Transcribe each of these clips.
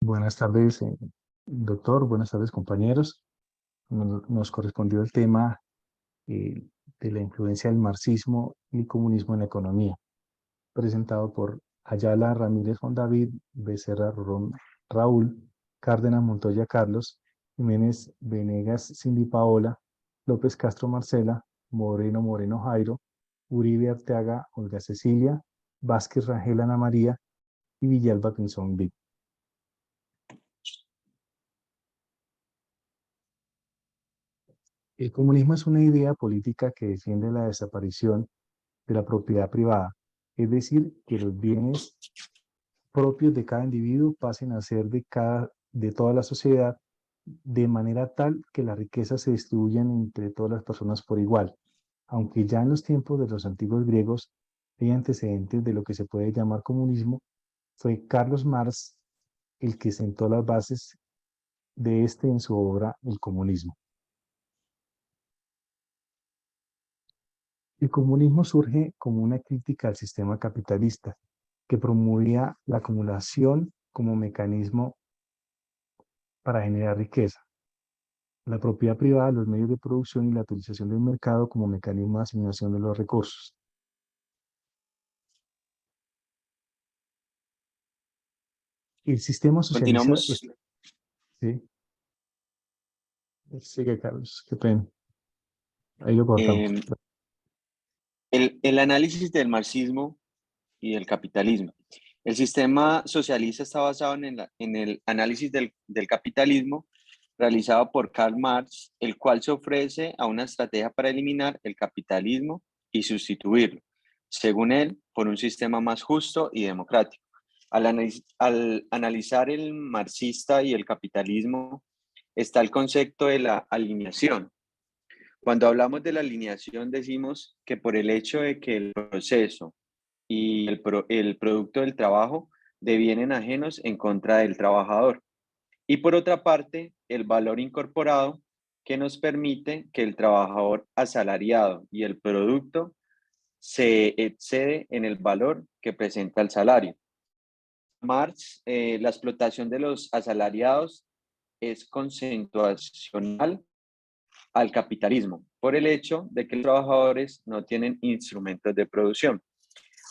Buenas tardes, doctor. Buenas tardes, compañeros. Nos correspondió el tema eh, de la influencia del marxismo y el comunismo en la economía, presentado por Ayala Ramírez Juan David, Becerra Raúl, Cárdenas Montoya Carlos, Jiménez Venegas Cindy Paola, López Castro Marcela, Moreno Jairo, Uribe Arteaga Olga Cecilia, Vázquez Rangel Ana María y Villalba Pinzón Vic. El comunismo es una idea política que defiende la desaparición de la propiedad privada, es decir, que los bienes propios de cada individuo pasen a ser de toda la sociedad, de manera tal que la riqueza se distribuyan entre todas las personas por igual. Aunque ya en los tiempos de los antiguos griegos hay antecedentes de lo que se puede llamar comunismo, fue Carlos Marx el que sentó las bases de este en su obra El comunismo. El comunismo surge como una crítica al sistema capitalista, que promovía la acumulación como mecanismo para generar riqueza, la propiedad privada, los medios de producción y la utilización del mercado como mecanismo de asignación de los recursos. El sistema socialista, Continuamos. sí, sigue Carlos, qué pena, ahí lo cortamos. eh, el análisis del marxismo y del capitalismo. El sistema socialista está basado en el análisis del capitalismo realizado por Karl Marx, el cual se ofrece a una estrategia para eliminar el capitalismo y sustituirlo, según él, por un sistema más justo y democrático. Al analizar el marxista y el capitalismo, está el concepto de la alineación. Cuando hablamos de la alineación, decimos que por el hecho de que el proceso y el producto del trabajo devienen ajenos en contra del trabajador. Y por otra parte, el valor incorporado que nos permite que el trabajador asalariado y el producto se excede en el valor que presenta el salario. Marx, la explotación de los asalariados es consensuacional al capitalismo por el hecho de que los trabajadores no tienen instrumentos de producción.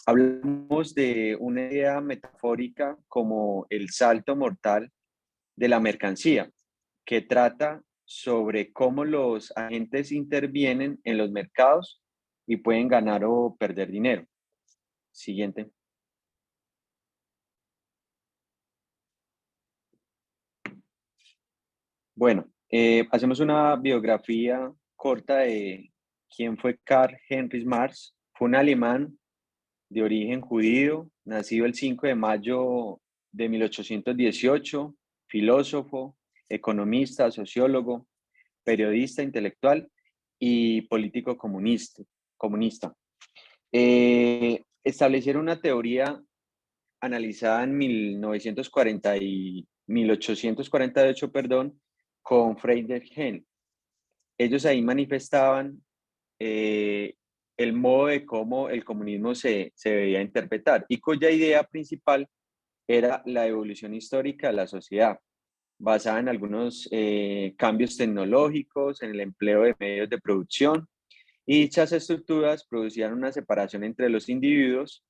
Hablamos de una idea metafórica como el salto mortal de la mercancía, que trata sobre cómo los agentes intervienen en los mercados y pueden ganar o perder dinero. Siguiente. Bueno, hacemos una biografía corta de quién fue Karl Heinrich Marx. Fue un alemán de origen judío, nacido el 5 de mayo de 1818, filósofo, economista, sociólogo, periodista intelectual y político comunista. Establecieron una teoría analizada en 1848, perdón, con Friedrich Hayek. Ellos ahí manifestaban eh, el modo de cómo el comunismo se debía interpretar y cuya idea principal era la evolución histórica de la sociedad, basada en algunos cambios tecnológicos, en el empleo de medios de producción, y dichas estructuras producían una separación entre los individuos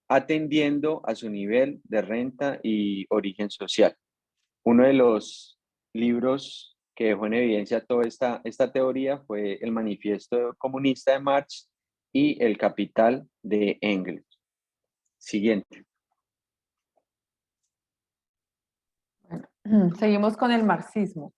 atendiendo a su nivel de renta y origen social. Uno de los libros que dejó en evidencia toda esta teoría fue el Manifiesto Comunista de Marx y El Capital de Engels. Siguiente. Bueno, seguimos con el marxismo.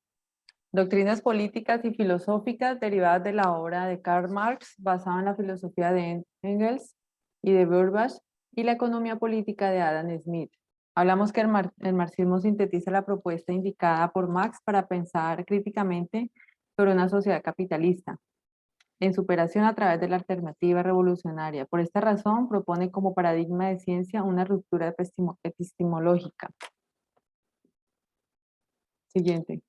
Doctrinas políticas y filosóficas derivadas de la obra de Karl Marx, basada en la filosofía de Engels y de Feuerbach, y la economía política de Adam Smith. Hablamos que el marxismo sintetiza la propuesta indicada por Marx para pensar críticamente sobre una sociedad capitalista, en superación a través de la alternativa revolucionaria. Por esta razón, propone como paradigma de ciencia una ruptura epistemológica. Siguiente.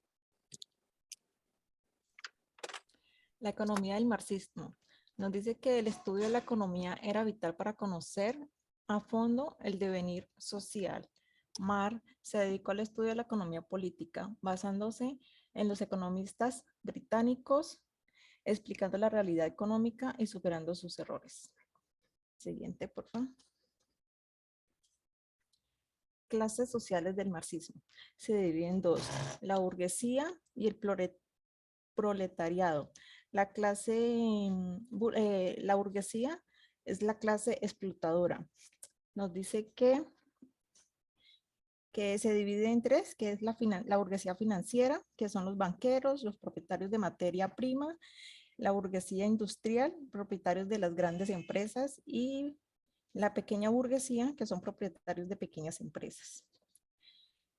La economía del marxismo nos dice que el estudio de la economía era vital para conocer a fondo el devenir social, Marx se dedicó al estudio de la economía política, basándose en los economistas británicos, explicando la realidad económica y superando sus errores. Siguiente, por favor. Clases sociales del marxismo. Se divide en dos, la burguesía y el proletariado. La burguesía es la clase explotadora. Nos dice que se divide en tres, que es la burguesía financiera, que son los banqueros, los propietarios de materia prima, la burguesía industrial, propietarios de las grandes empresas, y la pequeña burguesía, que son propietarios de pequeñas empresas.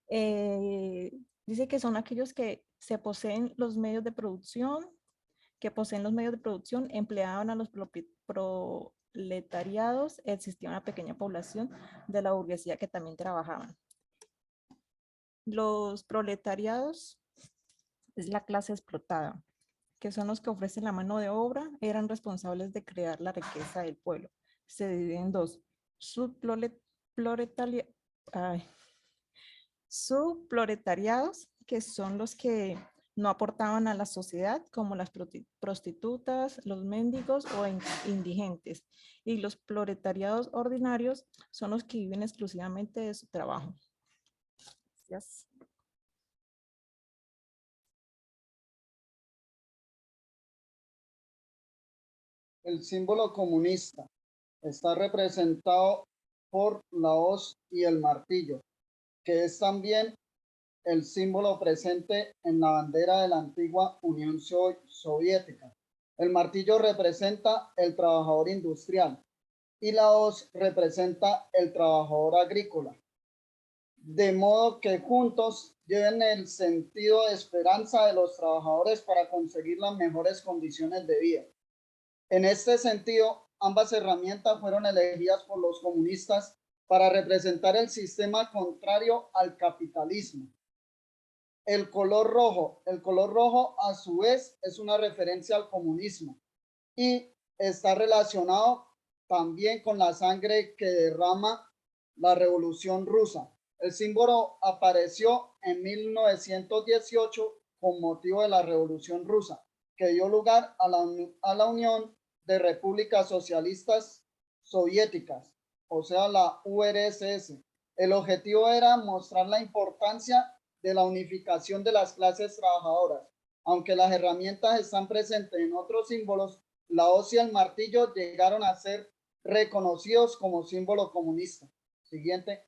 Dice que son aquellos que se poseen los medios de producción, empleaban a los proletariados, existía una pequeña población de la burguesía que también trabajaban. Los proletariados es la clase explotada, que son los que ofrecen la mano de obra, eran responsables de crear la riqueza del pueblo. Se divide en dos, subproletariados, que son los que no aportaban a la sociedad, como las prostitutas, los mendigos o indigentes. Y los proletariados ordinarios son los que viven exclusivamente de su trabajo. Gracias. El símbolo comunista está representado por la hoz y el martillo, que es también el símbolo presente en la bandera de la antigua Unión Soviética. El martillo representa el trabajador industrial y la hoz representa el trabajador agrícola. De modo que juntos lleven el sentido de esperanza de los trabajadores para conseguir las mejores condiciones de vida. En este sentido, ambas herramientas fueron elegidas por los comunistas para representar el sistema contrario al capitalismo. El color rojo a su vez es una referencia al comunismo y está relacionado también con la sangre que derrama la Revolución Rusa. El símbolo apareció en 1918 con motivo de la Revolución Rusa, que dio lugar a la Unión de Repúblicas Socialistas Soviéticas, o sea, la URSS. El objetivo era mostrar la importancia de la unificación de las clases trabajadoras. Aunque las herramientas están presentes en otros símbolos, la hoz y el martillo llegaron a ser reconocidos como símbolo comunista. Siguiente.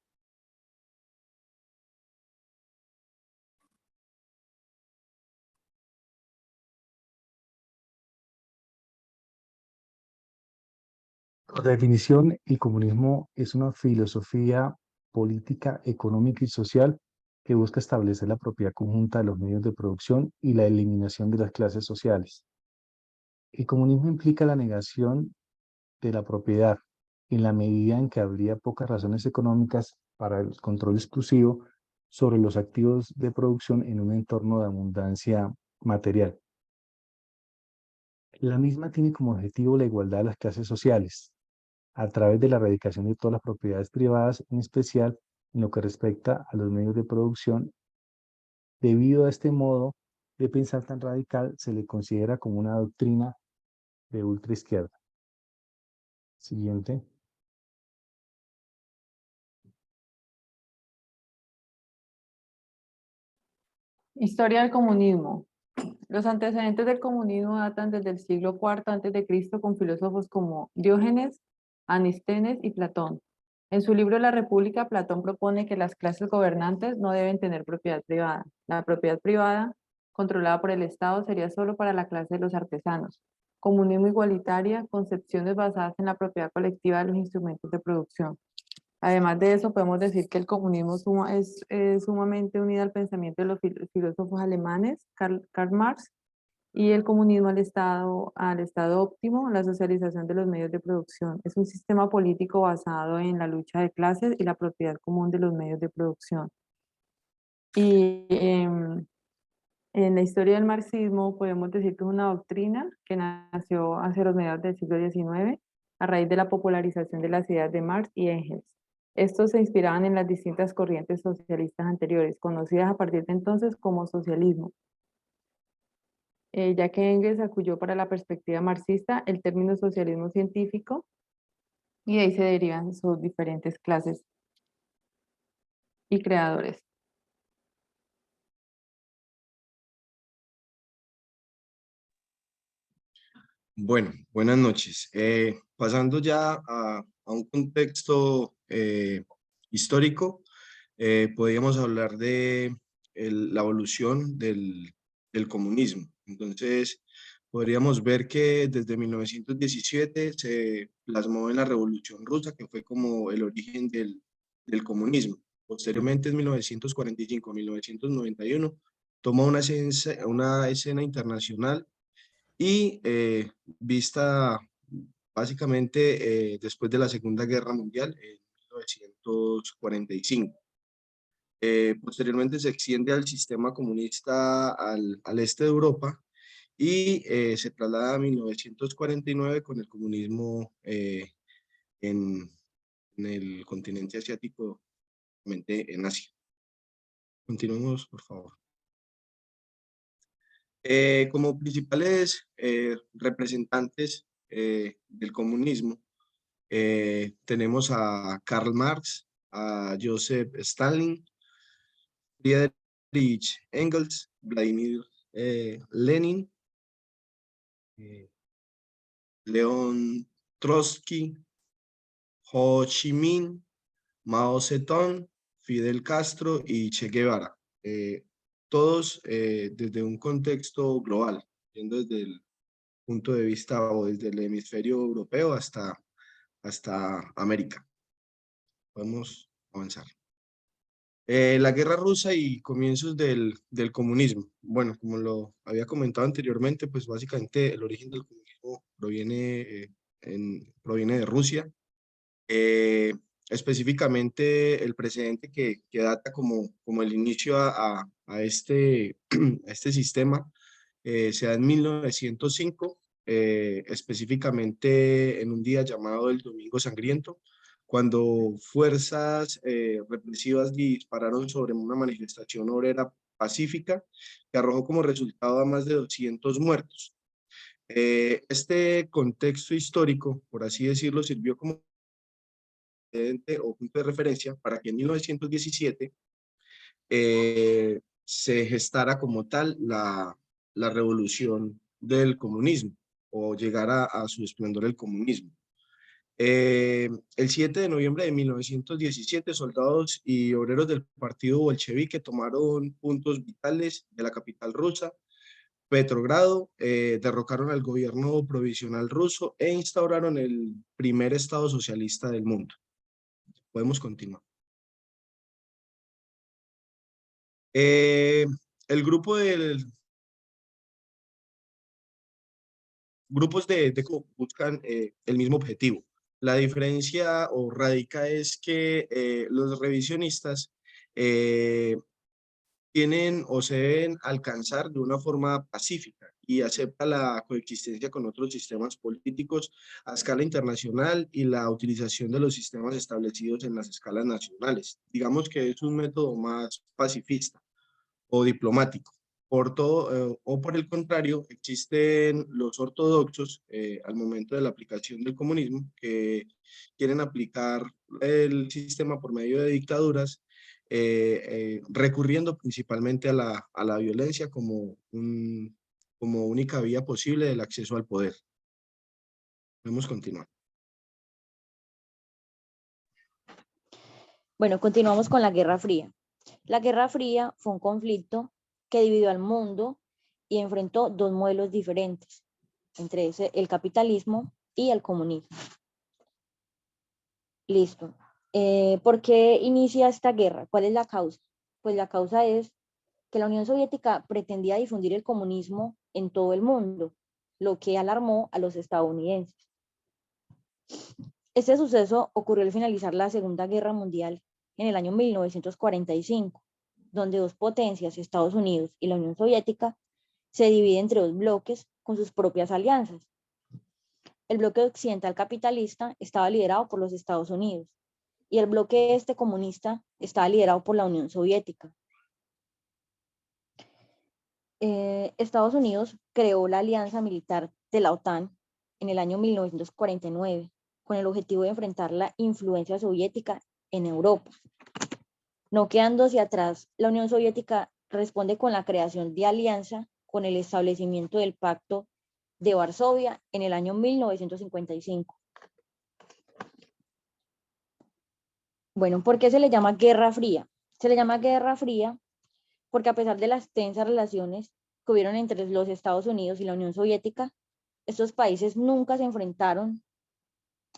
Por definición, el comunismo es una filosofía política, económica y social que busca establecer la propiedad conjunta de los medios de producción y la eliminación de las clases sociales. El comunismo implica la negación de la propiedad en la medida en que habría pocas razones económicas para el control exclusivo sobre los activos de producción en un entorno de abundancia material. La misma tiene como objetivo la igualdad de las clases sociales, a través de la erradicación de todas las propiedades privadas, en especial en lo que respecta a los medios de producción. Debido a este modo de pensar tan radical, se le considera como una doctrina de ultraizquierda. Siguiente. Historia del comunismo. Los antecedentes del comunismo datan desde el siglo IV a.C. con filósofos como Diógenes, Anisténes y Platón. En su libro La República, Platón propone que las clases gobernantes no deben tener propiedad privada. La propiedad privada, controlada por el Estado, sería solo para la clase de los artesanos. Comunismo igualitaria, concepciones basadas en la propiedad colectiva de los instrumentos de producción. Además de eso, podemos decir que el comunismo es sumamente unido al pensamiento de los filósofos alemanes, Karl Marx, y el comunismo al estado óptimo, la socialización de los medios de producción. Es un sistema político basado en la lucha de clases y la propiedad común de los medios de producción. Y en la historia del marxismo podemos decir que es una doctrina que nació hacia los mediados del siglo XIX a raíz de la popularización de las ideas de Marx y Engels. Estos se inspiraban en las distintas corrientes socialistas anteriores, conocidas a partir de entonces como socialismo, ya que Engels acudió para la perspectiva marxista el término socialismo científico, y de ahí se derivan sus diferentes clases y creadores. Bueno, buenas noches. Pasando ya a un contexto histórico, podríamos hablar de la evolución del comunismo. Entonces, podríamos ver que desde 1917 se plasmó en la Revolución Rusa, que fue como el origen del comunismo. Posteriormente, en 1945-1991, tomó una escena internacional y vista básicamente después de la Segunda Guerra Mundial en 1945. Posteriormente se extiende al sistema comunista al este de Europa y se traslada a 1949 con el comunismo en el continente asiático, en Asia. Continuemos, por favor. Como principales representantes del comunismo, tenemos a Karl Marx, a Joseph Stalin, Friedrich Engels, Vladimir Lenin, León Trotsky, Ho Chi Minh, Mao Zedong, Fidel Castro y Che Guevara. Todos desde un contexto global, yendo desde el punto de vista o desde el hemisferio europeo hasta América. Podemos avanzar. La guerra rusa y comienzos del comunismo. Bueno, como lo había comentado anteriormente, pues básicamente el origen del comunismo proviene de Rusia. Específicamente el precedente que data como el inicio a este sistema se da en 1905, específicamente en un día llamado el Domingo Sangriento, cuando fuerzas represivas dispararon sobre una manifestación obrera pacífica que arrojó como resultado a más de 200 muertos. Este contexto histórico, por así decirlo, sirvió como o punto de referencia para que en 1917 se gestara como tal la revolución del comunismo o llegara a su esplendor el comunismo. El 7 de noviembre de 1917, soldados y obreros del partido bolchevique tomaron puntos vitales de la capital rusa, Petrogrado, derrocaron al gobierno provisional ruso e instauraron el primer estado socialista del mundo. Podemos continuar. El grupo grupos de buscan el mismo objetivo. La diferencia o radica es que los revisionistas tienen o se deben alcanzar de una forma pacífica y acepta la coexistencia con otros sistemas políticos a escala internacional y la utilización de los sistemas establecidos en las escalas nacionales. Digamos que es un método más pacifista o diplomático. O por el contrario, existen los ortodoxos al momento de la aplicación del comunismo que quieren aplicar el sistema por medio de dictaduras, recurriendo principalmente a la violencia como única vía posible del acceso al poder. Podemos continuar. Bueno, continuamos con la Guerra Fría. La Guerra Fría fue un conflicto que dividió al mundo y enfrentó dos modelos diferentes, entre ese, el capitalismo y el comunismo. Listo. ¿Por qué inicia esta guerra? ¿Cuál es la causa? Pues la causa es que la Unión Soviética pretendía difundir el comunismo en todo el mundo, lo que alarmó a los estadounidenses. Este suceso ocurrió al finalizar la Segunda Guerra Mundial en el año 1945, donde dos potencias, Estados Unidos y la Unión Soviética, se dividen entre dos bloques con sus propias alianzas. El bloque occidental capitalista estaba liderado por los Estados Unidos y el bloque este comunista estaba liderado por la Unión Soviética. Estados Unidos creó la alianza militar de la OTAN en el año 1949 con el objetivo de enfrentar la influencia soviética en Europa. No quedándose atrás, la Unión Soviética responde con la creación de alianza con el establecimiento del Pacto de Varsovia en el año 1955. Bueno, ¿por qué se le llama Guerra Fría? Se le llama Guerra Fría porque a pesar de las tensas relaciones que hubieron entre los Estados Unidos y la Unión Soviética, estos países nunca se enfrentaron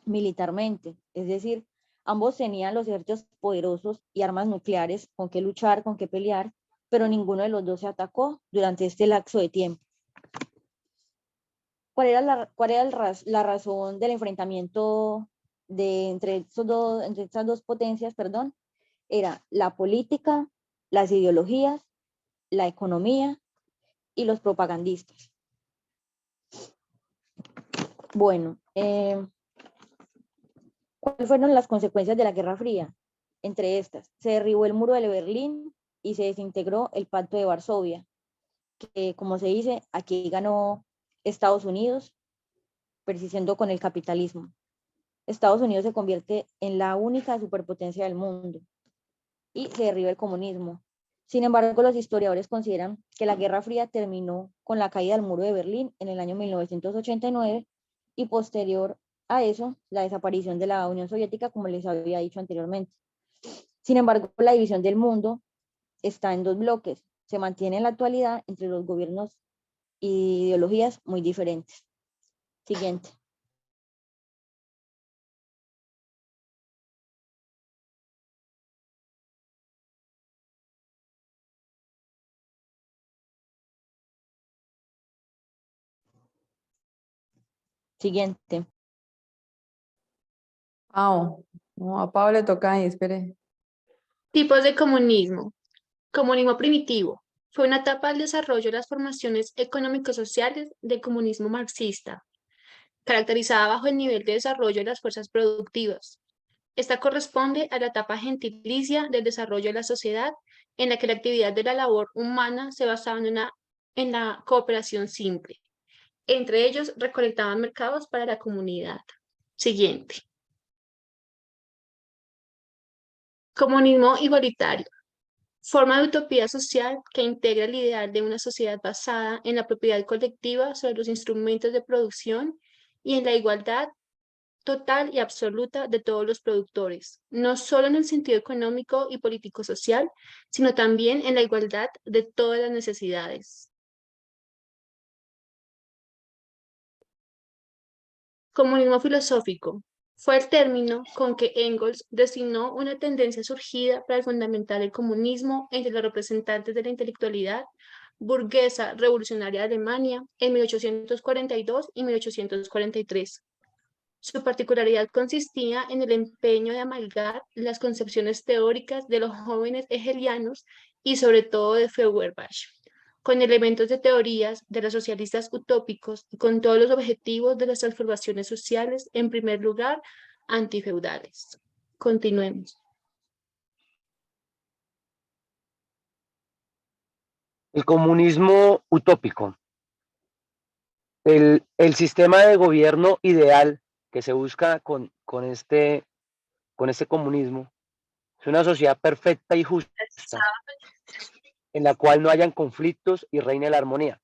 militarmente, es decir, ambos tenían los ejércitos poderosos y armas nucleares con que luchar, con que pelear, pero ninguno de los dos se atacó durante este lapso de tiempo. ¿Cuál era la razón del enfrentamiento entre estas dos potencias? Era la política, las ideologías, la economía y los propagandistas. Bueno, ¿cuáles fueron las consecuencias de la Guerra Fría? Entre estas, se derribó el muro de Berlín y se desintegró el Pacto de Varsovia, que como se dice, aquí ganó Estados Unidos, persistiendo con el capitalismo. Estados Unidos se convierte en la única superpotencia del mundo y se derriba el comunismo. Sin embargo, los historiadores consideran que la Guerra Fría terminó con la caída del muro de Berlín en el año 1989 y posterior a eso, la desaparición de la Unión Soviética, como les había dicho anteriormente. Sin embargo, la división del mundo está en dos bloques. Se mantiene en la actualidad entre los gobiernos y ideologías muy diferentes. Siguiente. Siguiente. Pau. No, a Pau le toca ahí, espere. Tipos de comunismo. Comunismo primitivo. Fue una etapa del desarrollo de las formaciones económico-sociales del comunismo marxista, caracterizada bajo el nivel de desarrollo de las fuerzas productivas. Esta corresponde a la etapa gentilicia del desarrollo de la sociedad, en la que la actividad de la labor humana se basaba en la cooperación simple. Entre ellos, recolectaban mercados para la comunidad. Siguiente. Comunismo igualitario. Forma de utopía social que integra el ideal de una sociedad basada en la propiedad colectiva sobre los instrumentos de producción y en la igualdad total y absoluta de todos los productores, no solo en el sentido económico y político-social, sino también en la igualdad de todas las necesidades. Comunismo filosófico. Fue el término con que Engels designó una tendencia surgida para fundamentar el comunismo entre los representantes de la intelectualidad burguesa revolucionaria de Alemania en 1842 y 1843. Su particularidad consistía en el empeño de amalgar las concepciones teóricas de los jóvenes hegelianos y sobre todo de Feuerbach, con elementos de teorías de los socialistas utópicos y con todos los objetivos de las transformaciones sociales, en primer lugar, antifeudales. Continuemos. El comunismo utópico. El sistema de gobierno ideal que se busca con este comunismo es una sociedad perfecta y justa en la cual no hayan conflictos y reine la armonía.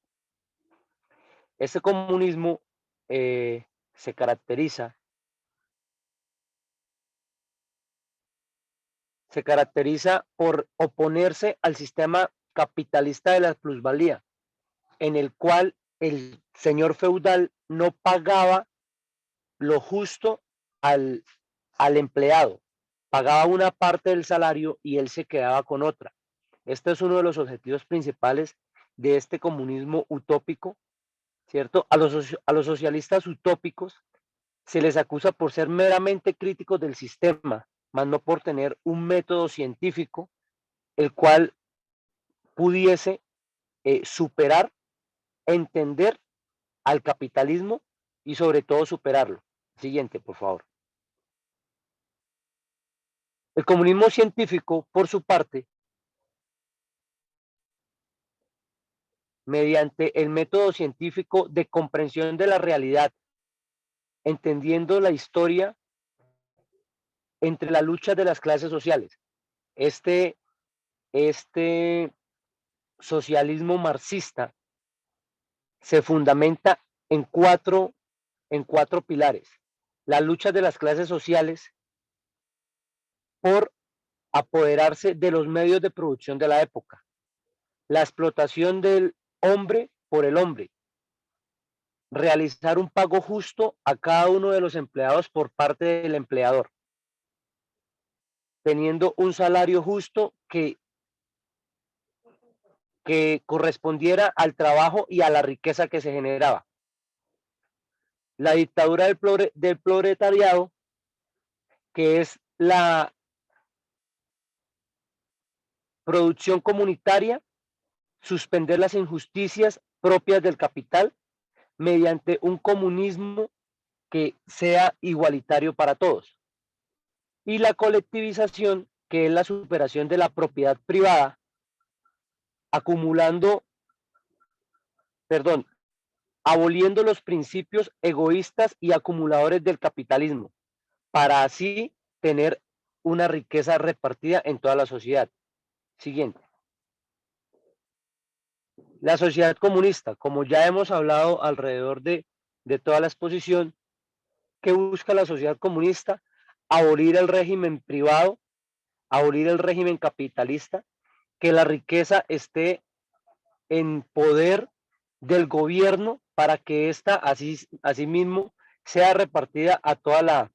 Este comunismo se caracteriza por oponerse al sistema capitalista de la plusvalía, en el cual el señor feudal no pagaba lo justo al empleado, pagaba una parte del salario y él se quedaba con otra. Este es uno de los objetivos principales de este comunismo utópico, ¿cierto? A los socialistas utópicos se les acusa por ser meramente críticos del sistema, más no por tener un método científico el cual pudiese superar, entender al capitalismo y sobre todo superarlo. Siguiente, por favor. El comunismo científico, por su parte, mediante el método científico de comprensión de la realidad, entendiendo la historia entre la lucha de las clases sociales. Este socialismo marxista se fundamenta en cuatro pilares. La lucha de las clases sociales por apoderarse de los medios de producción de la época. La explotación del hombre por el hombre. Realizar un pago justo a cada uno de los empleados por parte del empleador, teniendo un salario justo que correspondiera al trabajo y a la riqueza que se generaba. La dictadura del proletariado, que es la producción comunitaria, suspender las injusticias propias del capital mediante un comunismo que sea igualitario para todos. Y la colectivización, que es la superación de la propiedad privada, aboliendo los principios egoístas y acumuladores del capitalismo, para así tener una riqueza repartida en toda la sociedad. Siguiente. La sociedad comunista, como ya hemos hablado alrededor de toda la exposición, ¿qué busca la sociedad comunista? Abolir el régimen privado, abolir el régimen capitalista, que la riqueza esté en poder del gobierno para que ésta asimismo sea repartida a toda la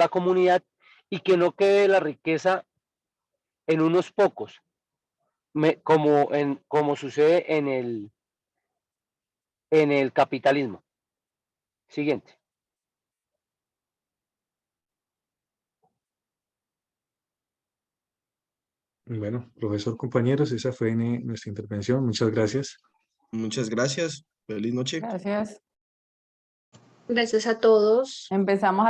comunidad y que no quede la riqueza en unos pocos, como sucede en el capitalismo. Siguiente. Bueno, profesor, compañeros, esa fue nuestra intervención. Muchas gracias. Muchas gracias. Feliz noche. Gracias. Gracias a todos. Empezamos